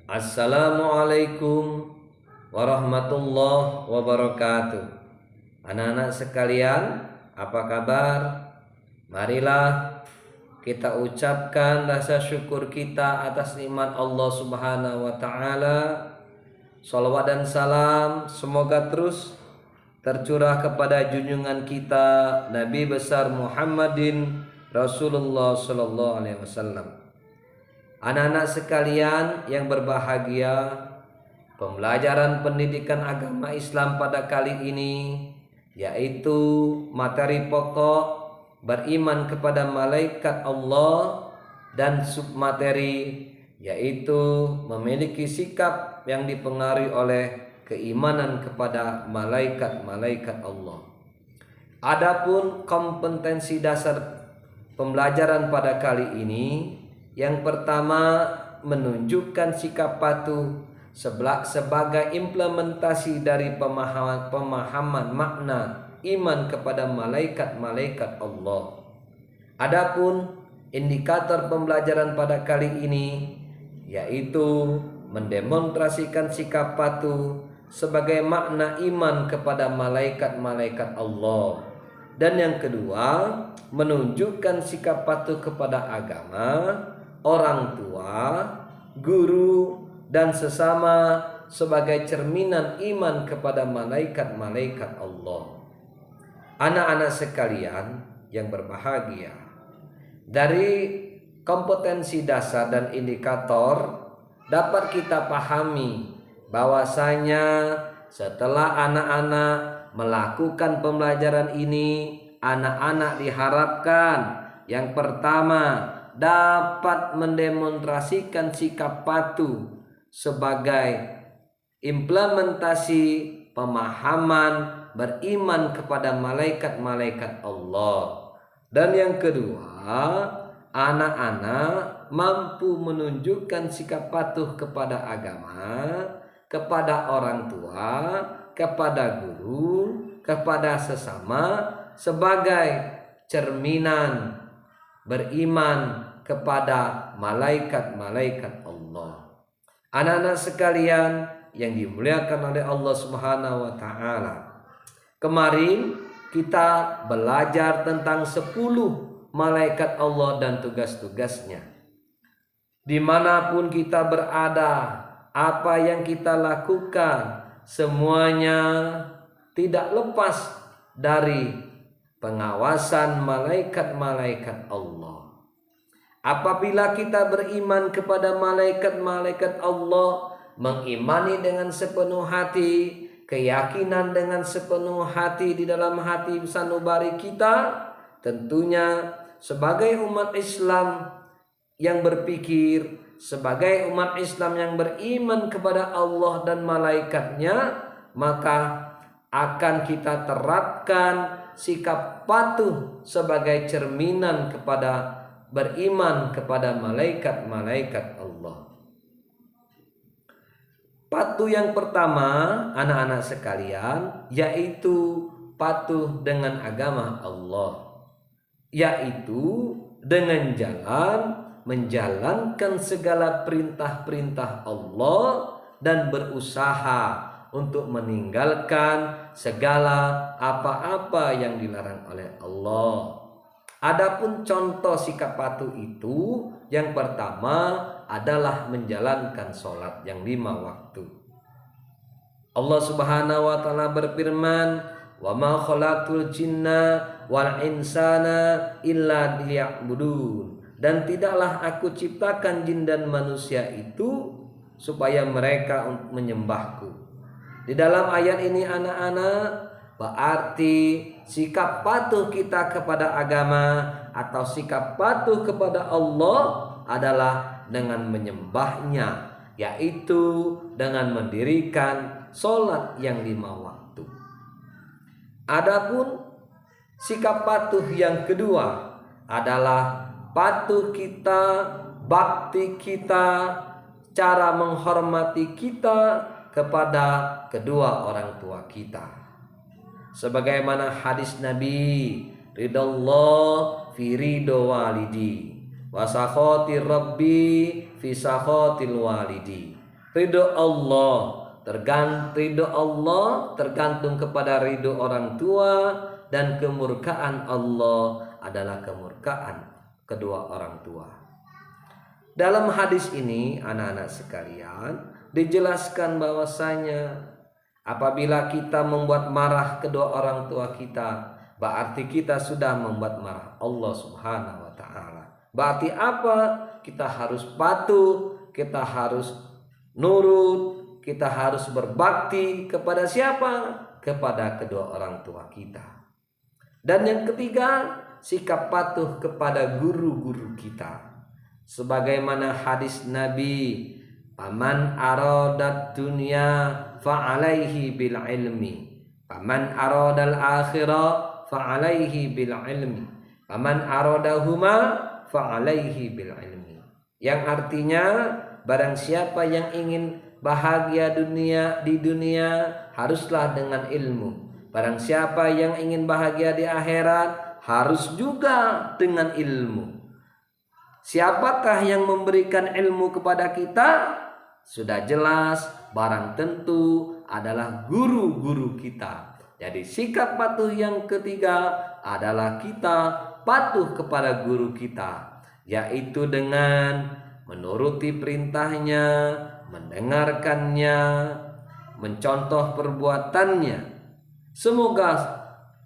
Assalamualaikum warahmatullahi wabarakatuh. Anak-anak sekalian, apa kabar? Marilah kita ucapkan rasa syukur kita atas nikmat Allah Subhanahu wa taala. Shalawat dan salam semoga terus tercurah kepada junjungan kita Nabi besar Muhammadin Rasulullah sallallahu alaihi wasallam. Anak-anak sekalian yang berbahagia, pembelajaran pendidikan agama Islam pada kali ini yaitu materi pokok beriman kepada malaikat Allah dan submateri yaitu memiliki sikap yang dipengaruhi oleh keimanan kepada malaikat-malaikat Allah. Adapun kompetensi dasar pembelajaran pada kali ini, yang pertama menunjukkan sikap patuh sebagai implementasi dari pemahaman makna iman kepada malaikat-malaikat Allah. Adapun indikator pembelajaran pada kali ini yaitu mendemonstrasikan sikap patuh sebagai makna iman kepada malaikat-malaikat Allah. Dan yang kedua, menunjukkan sikap patuh kepada agama, orang tua, guru, dan sesama sebagai cerminan iman kepada malaikat-malaikat Allah. Anak-anak sekalian yang berbahagia, dari kompetensi dasar dan indikator dapat kita pahami bahwasanya setelah anak-anak melakukan pembelajaran ini, anak-anak diharapkan yang pertama dapat mendemonstrasikan sikap patuh sebagai implementasi pemahaman beriman kepada malaikat-malaikat Allah. Dan yang kedua, anak-anak mampu menunjukkan sikap patuh kepada agama, kepada orang tua, kepada guru, kepada sesama sebagai cerminan beriman kepada malaikat-malaikat Allah. Anak-anak sekalian yang dimuliakan oleh Allah Subhanahu wa taala. Kemarin kita belajar tentang 10 malaikat Allah dan tugas-tugasnya. Dimanapun kita berada, apa yang kita lakukan, semuanya tidak lepas dari pengawasan malaikat-malaikat Allah. Apabila kita beriman kepada malaikat-malaikat Allah, mengimani dengan sepenuh hati, keyakinan dengan sepenuh hati di dalam hati sanubari kita, tentunya sebagai umat Islam yang berpikir, sebagai umat Islam yang beriman kepada Allah dan malaikatnya, maka akan kita terapkan sikap patuh sebagai cerminan kepada beriman kepada malaikat-malaikat Allah. Patuh yang pertama, anak-anak sekalian, yaitu patuh dengan agama Allah, yaitu dengan menjalankan segala perintah-perintah Allah dan berusaha untuk meninggalkan segala apa-apa yang dilarang oleh Allah. Adapun contoh sikap patuh itu, yang pertama adalah menjalankan sholat yang 5 waktu. Allah Subhanahu wa taala berfirman, "Wa ma khalaqtul jinna wal insana illa liya'budun." Dan tidaklah aku ciptakan jin dan manusia itu supaya mereka menyembahku. Di dalam ayat ini anak-anak, berarti sikap patuh kita kepada agama atau sikap patuh kepada Allah adalah dengan menyembahnya, yaitu dengan mendirikan sholat yang 5 waktu. Adapun sikap patuh yang kedua adalah patuh kita, bakti kita, cara menghormati kita kepada kedua orang tua kita. Sebagaimana hadis Nabi, ridallah fi ridho walidi wa sakhati rabbi fi sakhatil walidi. ridho Allah tergantung kepada ridho orang tua, dan kemurkaan Allah adalah kemurkaan kedua orang tua. Dalam hadis ini anak-anak sekalian dijelaskan bahwasanya apabila kita membuat marah kedua orang tua kita, berarti kita sudah membuat marah Allah Subhanahu wa taala. Berarti apa? Kita harus patuh, kita harus nurut, kita harus berbakti kepada siapa? Kepada kedua orang tua kita. Dan yang ketiga, sikap patuh kepada guru-guru kita. Sebagaimana hadis Nabi, "Paman aradat dunya fa'alaihi bil ilmi, paman aradal akhirah fa'alaihi bil ilmi, paman aradahuma fa'alaihi bil ilmi." Yang artinya, barang siapa yang ingin bahagia di dunia haruslah dengan ilmu. Barang siapa yang ingin bahagia di akhirat harus juga dengan ilmu. Siapakah yang memberikan ilmu kepada kita? Sudah jelas, barang tentu adalah guru-guru kita. Jadi sikap patuh yang ketiga adalah kita patuh kepada guru kita, yaitu dengan menuruti perintahnya, mendengarkannya, mencontoh perbuatannya. Semoga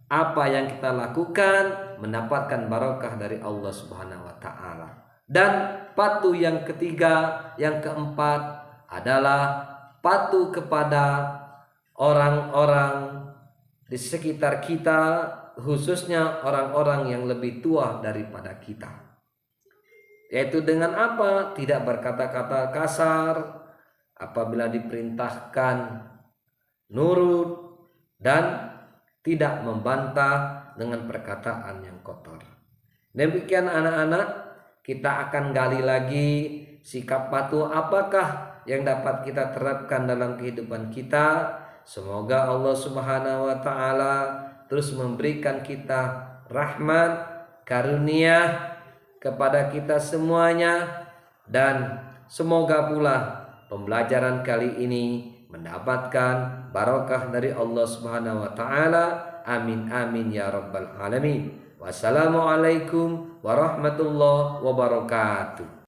apa yang kita lakukan mendapatkan barokah dari Allah Subhanahu wa taala. Dan patuh yang ketiga, yang keempat adalah patuh kepada orang-orang di sekitar kita, khususnya orang-orang yang lebih tua daripada kita. Yaitu dengan apa? Tidak berkata-kata kasar, apabila diperintahkan nurut, dan tidak membantah dengan perkataan yang kotor. Demikian anak-anak, kita akan gali lagi sikap patuh apakah yang dapat kita terapkan dalam kehidupan kita. Semoga Allah Subhanahu wa taala terus memberikan kita rahmat, karunia kepada kita semuanya, dan semoga pula pembelajaran kali ini mendapatkan barokah dari Allah Subhanahu wa taala. Amin amin ya rabbal alamin. Wassalamualaikum warahmatullahi wabarakatuh.